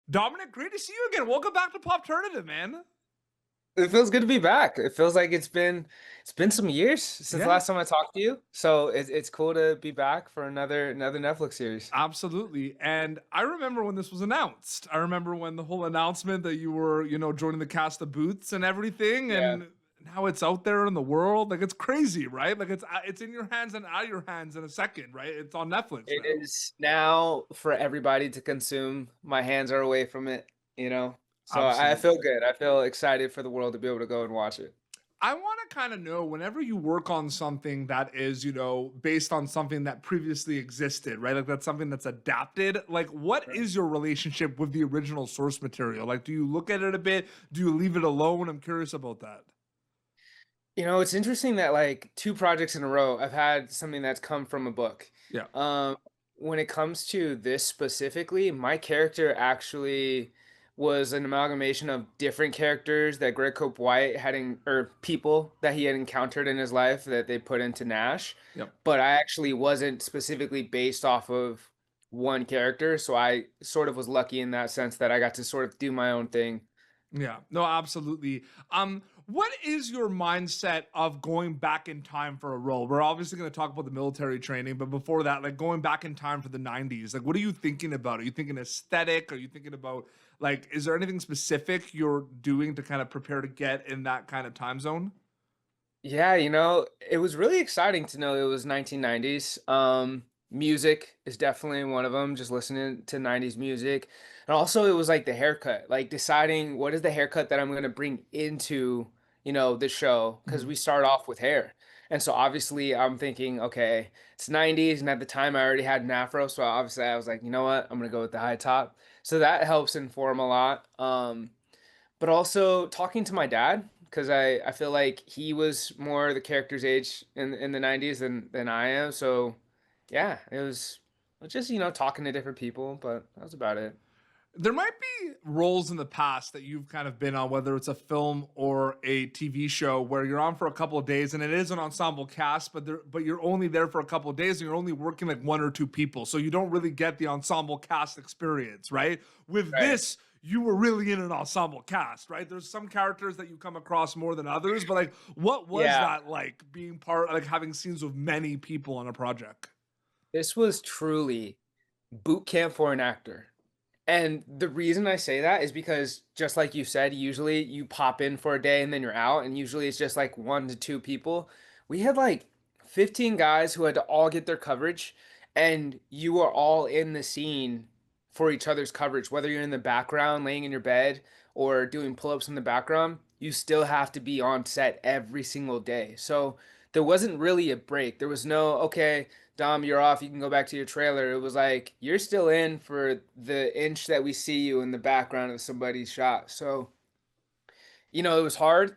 Dominic, great to see you again. Welcome back to Pop Turnative, man. It feels good to be back. It feels like it's been some years since the Yeah, last time I talked to you. So it's cool to be back for another Netflix series. absolutely. And I remember when this was announced. I remember when the whole announcement that you were, joining the cast of Boots and everything, Yeah. and now it's out there in the world. Like it's crazy, right? Like it's in your hands and out of your hands in a second, right? It's on Netflix It now. is now for everybody to consume. My hands are away from it. So I feel Absolutely. good. I feel excited for the world to be able to go and watch it. I want to kind of know whenever you work on something that is, based on something that previously existed, right? Like that's something that's adapted. Like, what Right. is your relationship with the original source material? Like, do you look at it a bit? Do you leave it alone? I'm curious about that. It's interesting that like two projects in a row, I've had something that's come from a book. Yeah. Um, when it comes to this specifically, my character actually was an amalgamation of different characters that Greg Cope White or people that he had encountered in his life that they put into Nash. Yep. But I actually wasn't specifically based off of one character, so I sort of was lucky in that sense that I got to sort of do my own thing. Yeah, no, absolutely. What is your mindset of going back in time for a role? We're obviously going to talk about the military training, but before that, like going back in time for the 90s, like what are you thinking about? Are you thinking aesthetic? Are you thinking about like, is there anything specific you're doing to kind of prepare to get in that kind of time zone? Yeah, it was really exciting to know it was 1990s. Music is definitely one of them, just listening to 90s music. And also it was like the haircut, like deciding what is the haircut that I'm going to bring into, the show because Mhm. we start off with hair. And so obviously I'm thinking, okay, it's 90s and at the time I already had an afro, so obviously I was like, you know what? I'm going to go with the high top. So that helps inform a lot. But also talking to my dad because I feel like he was more the character's age in the 90s than I am. So yeah, it was just talking to different people, but that was about it. There might be roles in the past that you've kind of been on, whether it's a film or a TV show, where you're on for a couple of days and it is an ensemble cast, but you're only there for a couple of days and you're only working like one or two people, so you don't really get the ensemble cast experience, right? With Right. this, you were really in an ensemble cast, right? There's some characters that you come across more than others, but like, what was Yeah, that like being part, like having scenes with many people on a project? this was truly boot camp for an actor. And the reason I say that is because just like you said, usually you pop in for a day and then you're out, and usually it's just like one to two people. We had like 15 guys who had to all get their coverage, and you are all in the scene for each other's coverage, whether you're in the background laying in your bed or doing pull-ups in the background, you still have to be on set every single day. So there wasn't really a break. There was no, okay, Dom, you're off. You can go back to your trailer. It was like you're still in for the inch that we see you in the background of somebody's shot. So, it was hard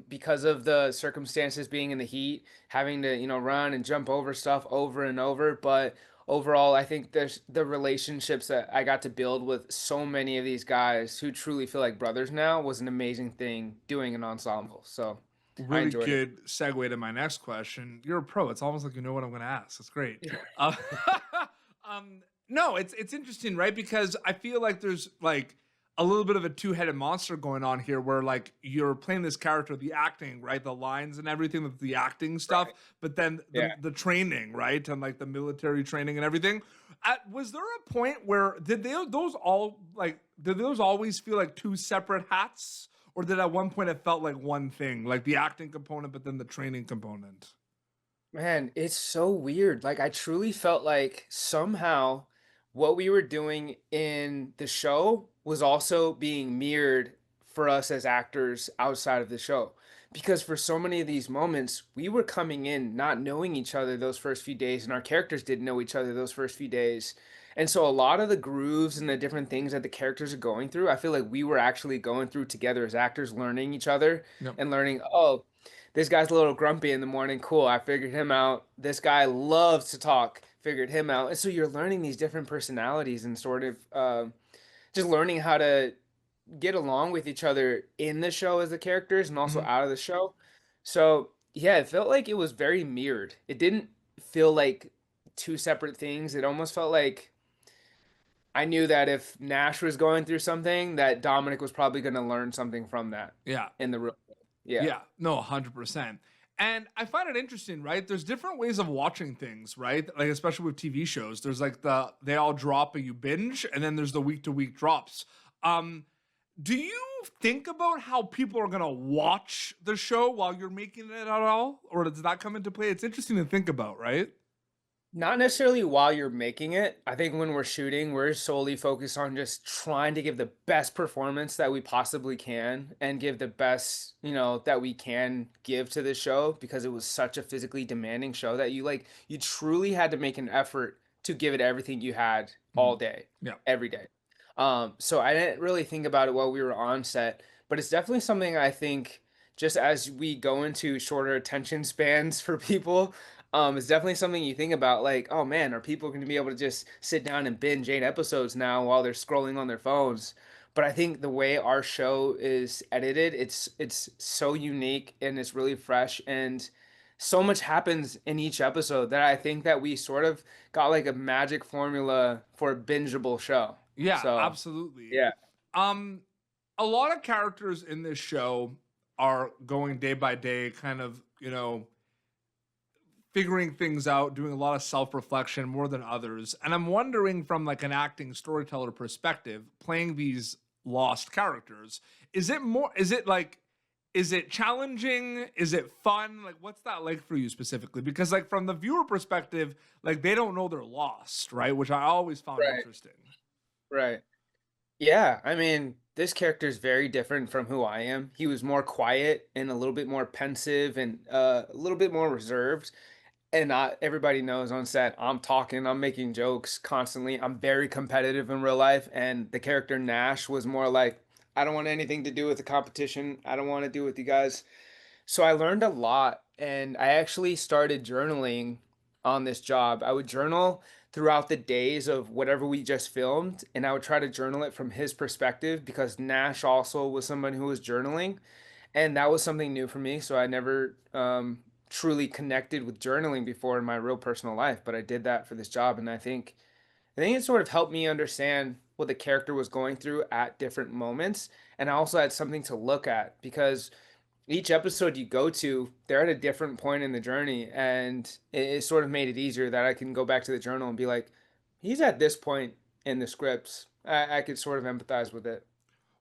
because of the circumstances being in the heat, having to, run and jump over stuff over and over. But overall, I think there's the relationships that I got to build with so many of these guys who truly feel like brothers now was an amazing thing doing an ensemble. So I Really enjoyed it. good segue to my next question. You're a pro. It's almost like you know what I'm going to ask. It's great. Uh, no, it's interesting, right? Because I feel like there's like a little bit of a two-headed monster going on here, where like you're playing this character, the acting, right, the lines and everything, the acting stuff, Right. but then Yeah. the training, right, and like the military training and everything. Was there a point where did those always feel like two separate hats? Or did at one point it felt like one thing, like the acting component, but then the training component? Man, it's so weird. Like, I truly felt like somehow what we were doing in the show was also being mirrored for us as actors outside of the show. Because for so many of these moments, we were coming in not knowing each other those first few days, and our characters didn't know each other those first few days. And so a lot of the grooves and the different things that the characters are going through, I feel like we were actually going through together as actors, learning each other Yep. and learning, oh, this guy's a little grumpy in the morning. Cool. I figured him out. This guy loves to talk. Figured him out. And so you're learning these different personalities and sort of just learning how to get along with each other in the show as the characters and also Mhm. out of the show. So yeah, it felt like it was very mirrored. It didn't feel like two separate things. It almost felt like I knew that if Nash was going through something, that Dominic was probably going to learn something from that Yeah. in the real world. Yeah. Yeah, no, 100%. And I find it interesting, right? There's different ways of watching things, right? Like especially with TV shows. There's like they all drop and you binge, and then there's the week to week drops. Um, do you think about how people are gonna watch the show while you're making it at all, or does that come into play? It's interesting to think about, right? Not necessarily while you're making it. I think when we're shooting, we're solely focused on just trying to give the best performance that we possibly can and give the best, that we can give to the show because it was such a physically demanding show that you truly had to make an effort to give it everything you had all Mhm. day, Yeah. every day. So I didn't really think about it while we were on set, but it's definitely something I think just as we go into shorter attention spans for people, it's definitely something you think about, like, oh man, are people going to be able to just sit down and binge 8 episodes now while they're scrolling on their phones? But I think the way our show is edited, it's so unique and it's really fresh and so much happens in each episode that I think that we sort of got like a magic formula for a bingeable show. Yeah, So absolutely. yeah, Um, a lot of characters in this show are going day by day, kind of, figuring things out, doing a lot of self-reflection more than others. And I'm wondering from like an acting storyteller perspective, playing these lost characters, is it challenging? Is it fun? Like what's that like for you specifically? Because like from the viewer perspective, like they don't know they're lost, right? Which I always found right, interesting. right. Yeah, I mean, this character is very different from who I am. He was more quiet and a little bit more pensive and a little bit more reserved. And everybody knows on set, I'm talking, I'm making jokes constantly. I'm very competitive in real life. And the character Nash was more like, I don't want anything to do with the competition. I don't want to do with you guys. So I learned a lot. And I actually started journaling on this job. I would journal throughout the days of whatever we just filmed. And I would try to journal it from his perspective because Nash also was someone who was journaling and that was something new for me. So I never truly connected with journaling before in my real personal life, but I did that for this job, and I think it sort of helped me understand what the character was going through at different moments, and I also had something to look at because each episode you go to, they're at a different point in the journey, and it sort of made it easier that I can go back to the journal and be like, he's at this point in the scripts. I could sort of empathize with it.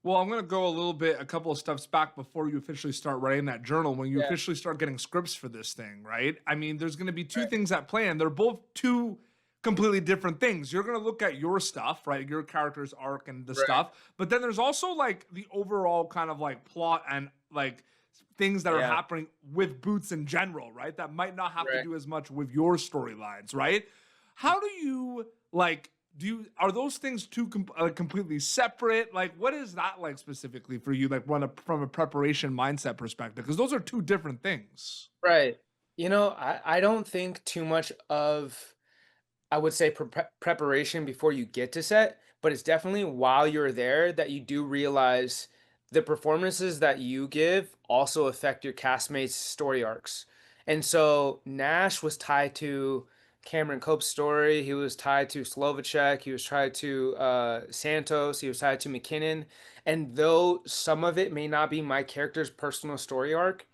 Well, I'm going to go a couple of steps back before you officially start writing that journal. When you Yeah, officially start getting scripts for this thing, right? I mean, there's going to be two right, things at play, and they're both two completely different things. You're going to look at your stuff, right? Your character's arc and the right, stuff, but then there's also like the overall kind of like plot and like things that are yeah, happening with Boots in general, right? That might not have to right. do as much with your storylines, right? How do you like are those things completely separate? Like what is that like specifically for you, like from a preparation mindset perspective, because those are two different things. Right. I don't think too much of, I would say, preparation before you get to set, but it's definitely while you're there that you do realize the performances that you give also affect your castmates' story arcs. And so Nash was tied to Cameron Cope's story. He was tied to Slovacek. He was tied to Santos. He was tied to McKinnon. And though some of it may not be my character's personal story arc,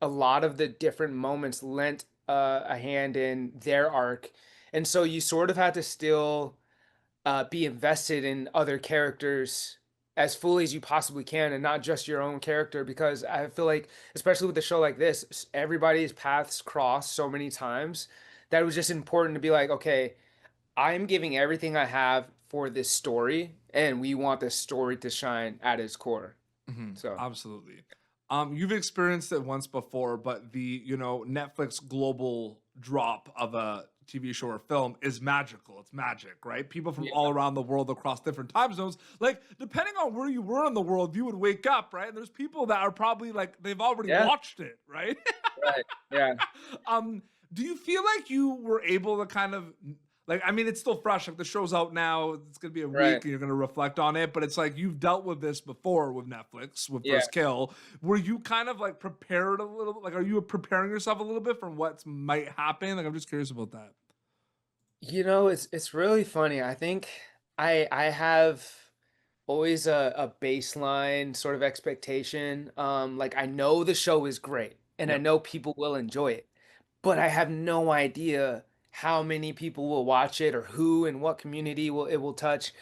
a lot of the different moments lent a hand in their arc, and so you sort of had to still be invested in other characters as fully as you possibly can and not just your own character because I feel like especially with a show like this everybody's paths cross so many times that it was just important to be like, okay, I'm giving everything I have for this story and we want this story to shine at its core. So Absolutely. You've experienced it once before, but the Netflix global drop of a TV show or film is magical. It's magic, right? People from all yeah, around the world across different time zones, like depending on where you were in the world, you would wake up, right? And there's people that are probably like they've already yeah, watched it, right? right, yeah, um, do you feel like you were able to kind of like, I mean, it's still fresh. Like the show's out now. It's gonna be a right, week, and you're gonna reflect on it. But it's like you've dealt with this before with Netflix with yeah. First Kill. Were you kind of like prepared a little bit? Like, are you preparing yourself a little bit for what might happen? Like, I'm just curious about that. It's really funny. I think I have always a baseline sort of expectation. Like I know the show is great and I Yep. know people will enjoy it, but I have no idea how many people will watch it or who and what community will it will touch.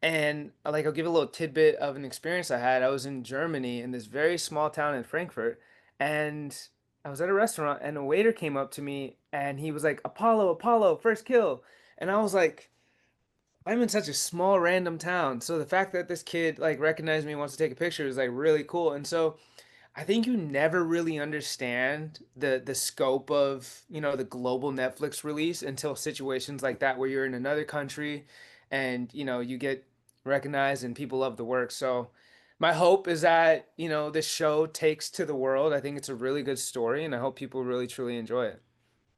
And like I'll give a little tidbit of an experience I had. I was in Germany in this very small town in Frankfurt, and I was at a restaurant and a waiter came up to me and he was like, Apollo, Apollo, first kill. And I was like, I'm in such a small random town. So the fact that this kid like recognized me and wants to take a picture is like really cool. And so I think you never really understand the scope of, the global Netflix release until situations like that where you're in another country and, you get recognized and people love the work. So my hope is that, this show takes to the world. I think it's a really good story and I hope people really truly enjoy it.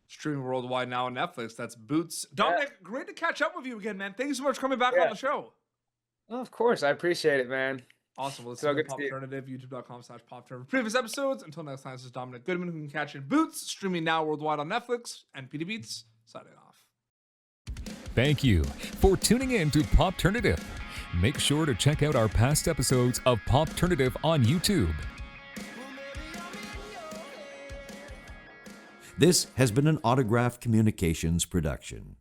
Streaming worldwide now on Netflix. That's Boots. Yeah. Dominic, great to catch up with you again, man. Thank you so much for coming back on Yeah. the show. Oh, of course. I appreciate it, man. Awesome. Well, this So has been good to see you. Popternative, youtube.com/Popternative. Previous episodes. Until next time, this is Dominic Goodman, who can catch in Boots, streaming now worldwide on Netflix, and PD Beats, signing off. Thank you for tuning in to Popternative. Make sure to check out our past episodes of Popternative on YouTube. This has been an Autograph Communications production.